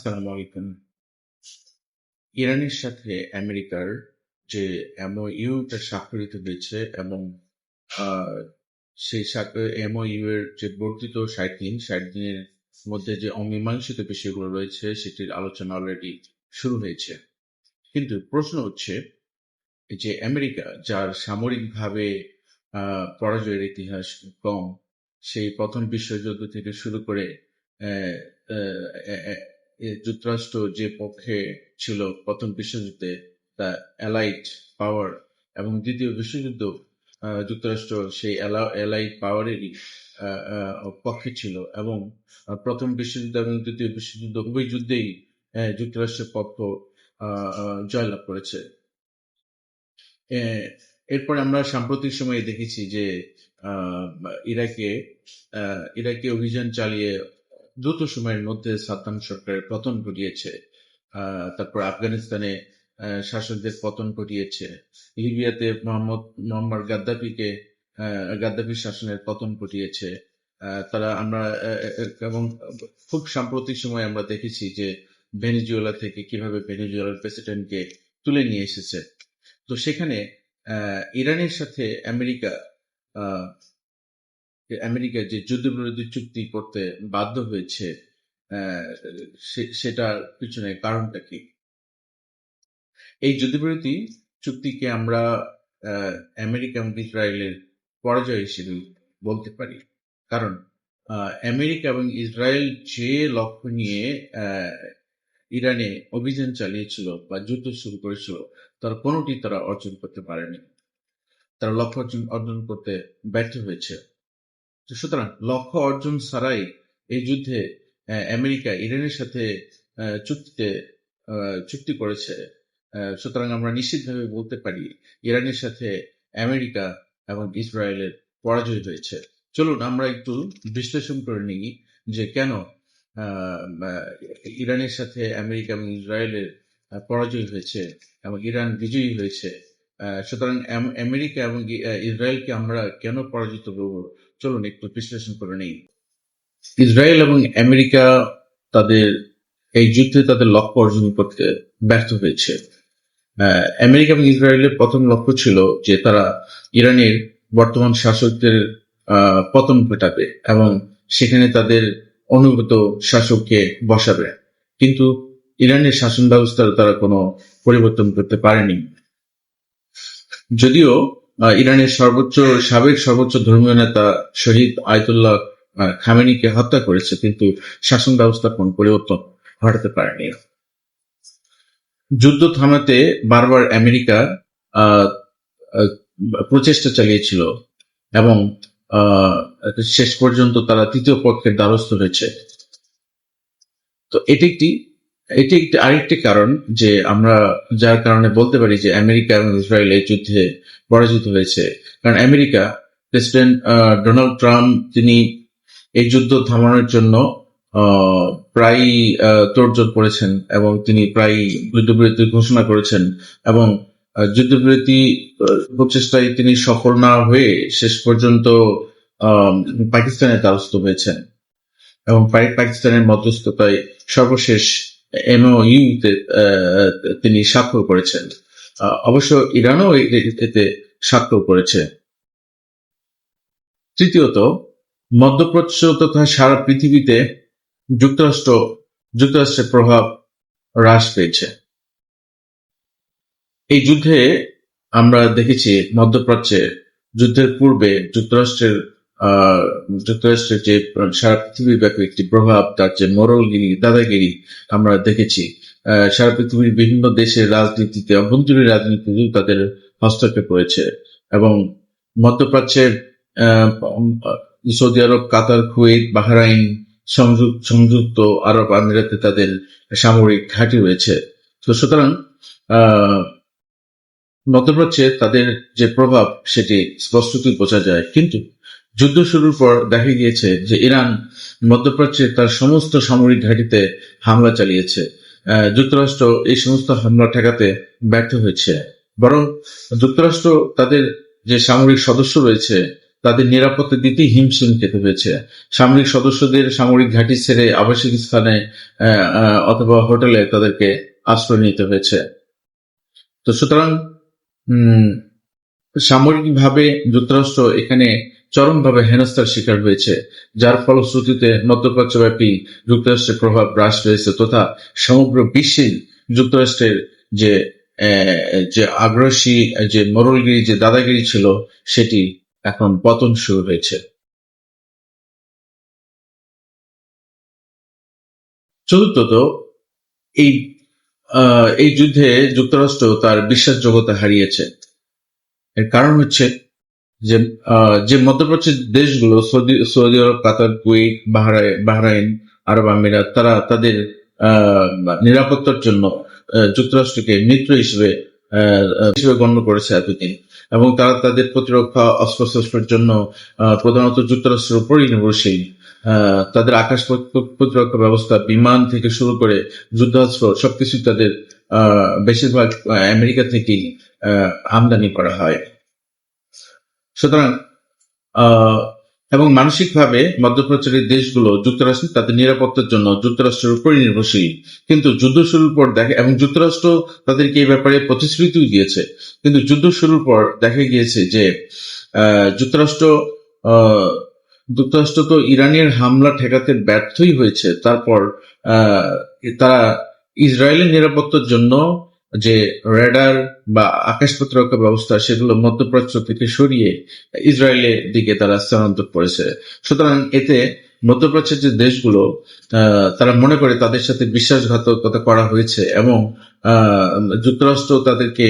আসসালামু আলাইকুম। ইরানের সাথে আমেরিকার যে এমওইউটা স্বাক্ষরিত হয়েছে এবং আহ, সেই এমওইউ এর যে বর্ধিত 60 দিনের মধ্যে যে অমীমাংসিত বিষয়গুলো রয়েছে সেটির আলোচনা অলরেডি শুরু হয়েছে। কিন্তু প্রশ্ন হচ্ছে যে আমেরিকা যার সামরিকভাবে পরাজয়ের ইতিহাস কম, সেই প্রথম বিশ্বযুদ্ধ থেকে শুরু করে আহ, আহ, আহ, আহ, যুক্তরাষ্ট্র যে পক্ষে ছিল প্রথম বিশ্বযুদ্ধে, তা অ্যালাইড পাওয়ার, এবং দ্বিতীয় বিশ্বযুদ্ধ যুক্তরাষ্ট্র সেই অ্যালাইড পাওয়ারেরই পক্ষে ছিল, এবং প্রথম বিশ্বযুদ্ধ এবং দ্বিতীয় বিশ্বযুদ্ধ উভয় যুদ্ধেই যুক্তরাষ্ট্রের পক্ষ জয়লাভ করেছে। এ- এরপরে আমরা সাম্প্রতিক সময়ে দেখেছি যে আহ, ইরাকে ইরাকে অভিযান চালিয়ে দ্রুত সময়ের মধ্যে সাদ্দাম সরকারের পতন ঘটিয়েছে। তারপর আফগানিস্তানে শাসকদের পতন ঘটিয়েছে। লিবিয়াতে মোহাম্মদ গাদ্দাফির শাসনের পতন ঘটিয়েছে। তারা আমরা এবং খুব সাম্প্রতিক সময়ে আমরা দেখেছি যে ভেনেজুয়েলা থেকে কিভাবে ভেনেজুয়েলার প্রেসিডেন্টকে তুলে নিয়ে এসেছে। তো সেখানে ইরানের সাথে আহ, আমেরিকা যে যুদ্ধবিরতি চুক্তি করতে বাধ্য হয়েছে, আহ, সেটার পিছনে কারণটা কি? এই যুদ্ধবিরতি চুক্তিকে আমরা আমেরিকা এবং ইসরায়েলের পরাজয় হিসেবে বলতে পারি। কারণ আমেরিকা এবং ইসরায়েল যে লক্ষ্য নিয়ে ইরানে অভিযান চালিয়েছিল বা যুদ্ধ শুরু করেছিল, তার কোনোটি তারা অর্জন করতে পারেনি। তারা লক্ষ্য অর্জন করতে ব্যর্থ হয়েছে। সুতরাং লক্ষ্য অর্জন ছাড়াই এই যুদ্ধে আমেরিকা ইরানের সাথে চুক্তি করেছে। সুতরাং আমরা নিশ্চিতভাবে বলতে পারি ইরানের সাথে আমেরিকা এবং ইসরায়েলের পরাজয় হয়েছে। চলুন আমরা একটু বিশ্লেষণ করে নিই যে কেন ইরানের সাথে আমেরিকা এবং ইসরায়েলের পরাজয় হয়েছে এবং ইরান বিজয়ী হয়েছে। সুতরাং আমেরিকা এবং ইসরায়েলকে আমরা কেন পরাজিত করব, চলুন একটু বিশ্লেষণ করে নেই। ইসরায়েল এবং আমেরিকা তাদের এই যুদ্ধে তাদের লক্ষ্য অর্জন করতে ব্যর্থ হয়েছে। আমেরিকা এবং ইসরায়েলের প্রথম লক্ষ্য ছিল যে তারা ইরানের বর্তমান শাসকদের পতন ঘটাবে এবং সেখানে তাদের অনুগত শাসককে বসাবে। কিন্তু ইরানের শাসন ব্যবস্থার তারা কোনো পরিবর্তন করতে পারেনি। যদিও ইরানের সাবেক সর্বোচ্চ ধর্মীয় নেতা শহীদ আয়াতুল্লাহ খামেনিকে হত্যা করেছে, কিন্তু শাসন ব্যবস্থার কোন পরিবর্তন ঘটাতে পারেনি। যুদ্ধ থামাতে বারবার আমেরিকা প্রচেষ্টা চালিয়েছিল এবং শেষ পর্যন্ত তারা তৃতীয় পক্ষের দ্বারস্থ হয়েছে। তো এটি একটি আরেকটি কারণ যে আমরা যার কারণে বলতে পারি যে আমেরিকা এবং ইসরায়েল এই যুদ্ধে পরাজিত হয়েছে। কারণ আমেরিকা প্রেসিডেন্ট ডোনাল্ড ট্রাম্প তিনি এই যুদ্ধ থামানোর জন্য প্রায় তোড়জোড় করেছেন এবং তিনি প্রায় যুদ্ধবিরতি ঘোষণা করেছেন, এবং যুদ্ধবিরতি প্রচেষ্টায় তিনি সফল না হয়ে শেষ পর্যন্ত পাকিস্তানের দ্বারস্থ হয়েছেন এবং পাকিস্তানের মধ্যস্থতায় সর্বশেষ এমওইউতে তিনি স্বাক্ষর করেছেন। অবশ্য ইরানও এতে স্বাক্ষর করেছে। তৃতীয়ত, মধ্যপ্রাচ্য তথা সারা পৃথিবীতে যুক্তরাষ্ট্রের প্রভাব হ্রাস পেয়েছে। এই যুদ্ধে আমরা দেখেছি মধ্যপ্রাচ্যে যুদ্ধের পূর্বে যুক্তরাষ্ট্রের যে সারা পৃথিবীব্যাপী একটি প্রভাব, তার যে মোরলগিরি, দাদাগিরি আমরা দেখেছি। সারা পৃথিবীর বিভিন্ন দেশের রাজনীতিতে, অভ্যন্তরীণ রাজনীতিতে তাদের হস্তক্ষেপ করেছে এবং মধ্যপ্রাচ্যের সৌদি আরব, কাতার, কুয়েত, বাহরাইন, সংযুক্ত আরব আমিরাতে তাদের সামরিক ঘাঁটি রয়েছে। তো সুতরাং মধ্যপ্রাচ্যে তাদের যে প্রভাব সেটি স্পষ্টতই বোঝা যায়। কিন্তু যুদ্ধ শুরুর পর দেখা গিয়েছে যে ইরান মধ্যপ্রাচ্যে তার সমস্ত সামরিক ঘাঁটিতে হামলা চালিয়েছে। যুক্তরাষ্ট্র এই সমস্ত হামলা ঠেকাতে ব্যর্থ হয়েছে, বরং যুক্তরাষ্ট্র তাদের যে সামরিক সদস্য রয়েছে তাদের নিরাপত্তা দিতে হিমশিম খেতে হয়েছে। সামরিক সদস্যদের সামরিক ঘাঁটি ছেড়ে আবাসিক স্থানে অথবা হোটেলে তাদেরকে আশ্রয় নিতে হয়েছে। তো সুতরাং সামরিকভাবে যুক্তরাষ্ট্র এখানে চরমভাবে হেনস্থার শিকার হয়েছে, যার ফলশ্রুতিতে মধ্যপ্রাচ্যব্যাপী যুক্তরাষ্ট্রের প্রভাব হ্রাস পেয়েছে তথা সমগ্র বিশ্বে যুক্তরাষ্ট্রের যে যে আগ্রাসী যে মোড়লগিরি যে দাদাগিরি ছিল সেটি এখন পতন শুরু হয়েছে। চতুর্থত, এই এই যুদ্ধে যুক্তরাষ্ট্র তার বিশ্বাসযোগ্যতা হারিয়েছে। এর কারণ হচ্ছে যে যে মধ্যপ্রাচ্যের দেশগুলো সৌদি আরব, কাতার, কুয়েত, বাহরাইন, আরব আমিরাত, তারা তাদের নিরাপত্তার জন্য যুক্তরাষ্ট্রকে মিত্র হিসেবে গণ্য করেছে এতদিন, এবং তারা তাদের প্রতিরক্ষা অস্ত্রশস্ত্রের জন্য প্রধানত যুক্তরাষ্ট্রের উপরই নির্ভরশীল। তাদের আকাশ প্রতিরক্ষা ব্যবস্থা, বিমান থেকে শুরু করে যুদ্ধাস্ত্র সবকিছু তাদের বেশিরভাগ আমেরিকা থেকেই আমদানি করা হয়। সুতরাং এবং মানসিকভাবে মধ্যপ্রাচ্যের দেশগুলো যুক্তরাষ্ট্র তাদের নিরাপত্তার জন্য যুক্তরাষ্ট্রের উপরই নির্ভরশীল। কিন্তু যুদ্ধ শুরুর পর দেখে, এবং যুক্তরাষ্ট্র তাদেরকে এই ব্যাপারে প্রতিশ্রুতিও দিয়েছে, কিন্তু যুদ্ধ শুরুর পর দেখা গিয়েছে যে যুক্তরাষ্ট্র তো ইরানের হামলা ঠেকাতে ব্যর্থই হয়েছে। তারপর তারা ইসরায়েলের নিরাপত্তার জন্য যে রেডার বা আকাশ প্রতিরক্ষা ব্যবস্থা সেগুলো মধ্যপ্রাচ্য থেকে সরিয়ে ইসরায়েলের দিকে তারা স্থানান্তর করেছে। সুতরাং এতে মধ্যপ্রাচ্যের যে দেশগুলো তারা মনে করে তাদের সাথে বিশ্বাসঘাতকতা করা হয়েছে, এবং যুক্তরাষ্ট্র তাদেরকে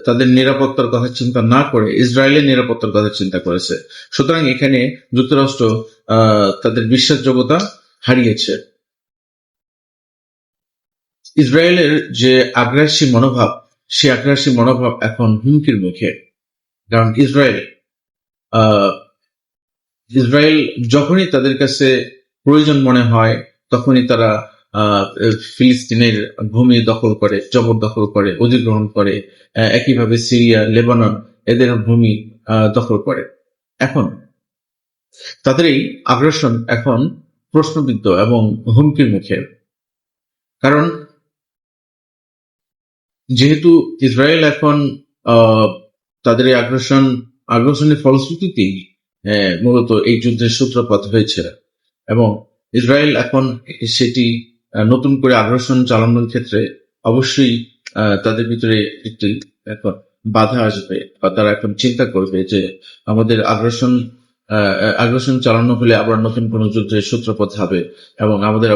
তাদের নিরাপত্তার কথা চিন্তা না করে ইসরায়েলের নিরাপত্তার কথা চিন্তা করেছে। সুতরাং এখানে যুক্তরাষ্ট্র তাদের বিশ্বাসযোগ্যতা হারিয়েছে। ইসরায়েলের যে আগ্রাসী মনোভাব, সে আগ্রাসী মনোভাব এখন হুমকির মুখে। কারণ ইসরায়েল যখনই তাদের কাছে প্রয়োজন মনে হয় তখনই তারা ফিলিস্তিনের ভূমি দখল করে, জবরদখল করে, অধিগ্রহণ করে। একইভাবে সিরিয়া, লেবানন এদের ভূমি দখল করে। এখন তাদের এই আগ্রাসন এখন প্রশ্নবিদ্ধ এবং হুমকির মুখে। কারণ যেহেতু ইসরায়েল এখন তাদের এই আগ্রাসনের ফলশ্রুতিতেই মূলত এই যুদ্ধের সূত্রপাত হয়েছে, এবং ইসরায়েল এখন সেটি নতুন করে আগ্রাসন চালানোর ক্ষেত্রে অবশ্যই তাদের ভিতরে একটি এখন বাধা আসবে, বা তারা এখন চিন্তা করবে যে আমাদের আগ্রাসন চালানো হলে আবার নতুন কোন যুদ্ধের সূত্রপাত হবে এবং আমাদের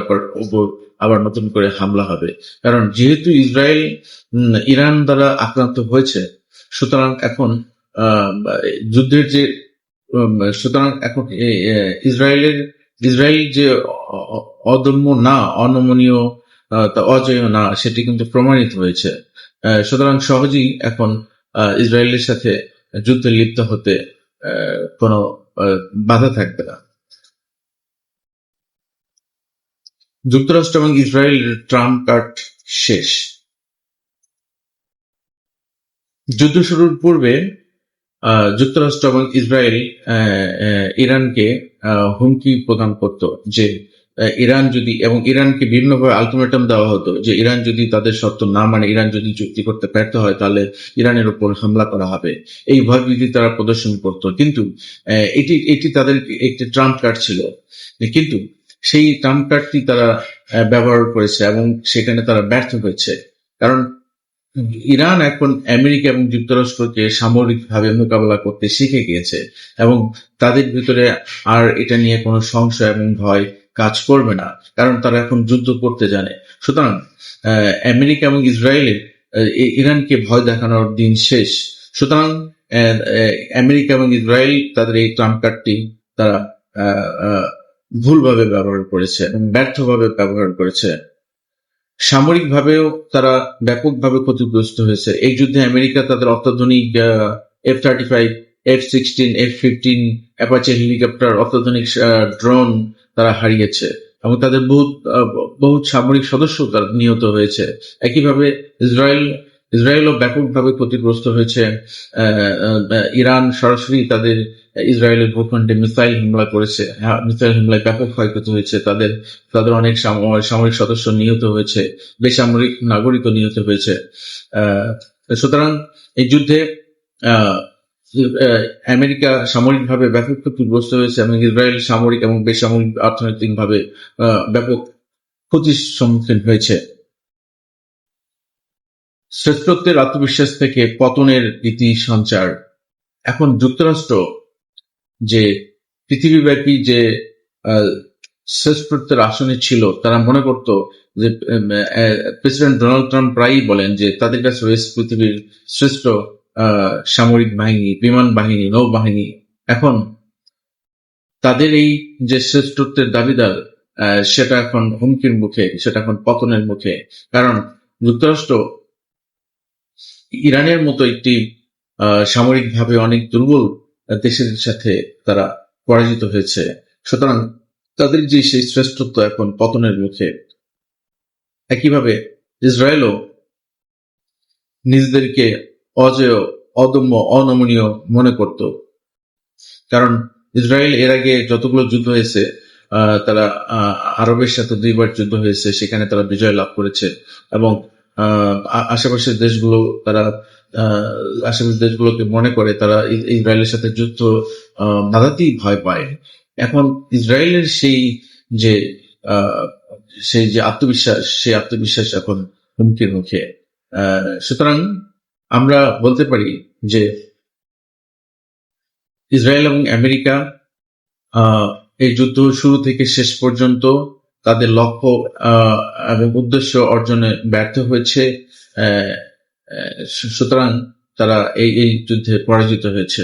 আবার নতুন করে হামলা হবে। কারণ যেহেতু ইসরায়েল ইরান দ্বারা আক্রান্ত হয়েছে, সুতরাং এখন যুদ্ধের যে সুতরাং এখন ইসরায়েল যে অদম্য না, অনমনীয়, অজেয় না, সেটি কিন্তু প্রমাণিত হয়েছে। সুতরাং সহজেই এখন ইসরায়েলের সাথে যুদ্ধে লিপ্ত হতে কোনো বাধা থাকবে না। যুক্তরাষ্ট্র এবং ইসরায়েলের ট্রাম্প কার্ড শেষ। যুদ্ধ শুরুর পূর্বে যুক্তরাষ্ট্র এবং ইসরায়েল ইরানকে হুমকি প্রদান করত যে ইরানকে বিভিন্নভাবে আলটিমেটাম দেওয়া হতো যে ইরান যদি তাদের শর্ত না মানে, ইরান যদি চুক্তি করতে ব্যর্থ হয়, তাহলে ইরানের উপর হামলা করা হবে। এই ভয়ভীতি তারা প্রদর্শন করত। কিন্তু এটি তাদের একটি ট্রাম্প কার্ড ছিল, কিন্তু সেই ট্রাম্প কার্ডটি তারা ব্যবহার করেছে এবং সেখানে তারা ব্যর্থ হয়েছে। কারণ ইরান এখন আমেরিকা এবং যুক্তরাষ্ট্রকে সামরিকভাবে মোকাবেলা করতে শিখে গিয়েছে, এবং তাদের ভিতরে আর এটা নিয়ে কোনো সংশয় এবং ভয় কাজ করবে না, কারণ তারা এখন যুদ্ধ করতে জানে। সুতরাং আমেরিকা এবং ইসরায়েলের ইরানকে ভয় দেখানোর দিন শেষ। সুতরাং আমেরিকা এবং ইসরায়েল তাদের এই ট্রাম্প কার্ডটি তারা ভুলভাবে ব্যবহার করেছে এবং ব্যর্থভাবে ব্যবহার করেছে। সামরিকভাবেও তারা ব্যাপকভাবে ক্ষতিগ্রস্ত হয়েছে। এই যুদ্ধে আমেরিকা তাদের অত্যাধুনিক F-35, F-16, F-15, Apache helicopter, অত্যাধুনিক ড্রোন তারা হারিয়েছে, এবং তাদের বহু সামরিক সদস্য তারা নিহত হয়েছে। একইভাবে ইসরায়েলও ব্যাপকভাবে ক্ষতিগ্রস্ত হয়েছে। ইরান সরাসরি তাদের ইসরায়েলের ভূখণ্ডে মিসাইল হামলা করেছে। মিসাইল হামলায় ব্যাপক ক্ষয়ক্ষতি হয়েছে, তাদের তাদের অনেক সামরিক সদস্য নিহত হয়েছে, বেসামরিক নাগরিকও নিহত হয়েছে। সুতরাং এই যুদ্ধে আহ, আমেরিকা সামরিকভাবে ব্যাপক ক্ষতিগ্রস্ত হয়েছে এবং ইসরায়েল সামরিক এবং বেসামরিক অর্থনৈতিকভাবে ব্যাপক ক্ষতির সম্মুখীন হয়েছে। শ্রেষ্ঠত্বের আত্মবিশ্বাস থেকে পতনের রীতি সঞ্চার। এখন যুক্তরাষ্ট্র যে পৃথিবীব্যাপী যে শ্রেষ্ঠত্বের আসনে ছিল, তারা মনে করত যে প্রেসিডেন্ট ডোনাল্ড ট্রাম্প প্রায়ই বলেন যে তাদের কাছে রয়েছে পৃথিবীর শ্রেষ্ঠ সামরিক বাহিনী, বিমান বাহিনী, নৌবাহিনী। এখন তাদের এই যে শ্রেষ্ঠত্বের দাবিদার, সেটা এখন হুমকির মুখে, সেটা এখন পতনের মুখে। কারণ যুক্তরাষ্ট্র ইরানের মতো একটি সামরিকভাবে অনেক দুর্বল দেশের সাথে তারা পরাজিত হয়েছে। সুতরাং তাদের যে সেই শ্রেষ্ঠত্ব এখন পতনের মুখে। একইভাবে ইসরায়েলও নিজেদেরকে অজেয়, অদম্য, অনমনীয় মনে করত। কারণ ইসরায়েল এর আগে যতগুলো যুদ্ধ হয়েছে, তারা আরবের সাথে 2 বার যুদ্ধ হয়েছে, সেখানে তারা বিজয় লাভ করেছে এবং আশেপাশের দেশগুলো তারা আশেপাশের দেশগুলোকে মনে করে তারা ইসরায়েলের সাথে যুদ্ধ বাধাতেই ভয় পায়। এখন ইসরায়েলের সেই যে আত্মবিশ্বাস, সেই আত্মবিশ্বাস এখন হুমকির মুখে। সুতরাং আমরা বলতে পারি যে ইসরায়েল এবং আমেরিকা এই যুদ্ধ শুরু থেকে শেষ পর্যন্ত তাদের লক্ষ্য এবং উদ্দেশ্য অর্জনে ব্যর্থ হয়েছে। সুতরাং তারা এই যুদ্ধে পরাজিত হয়েছে।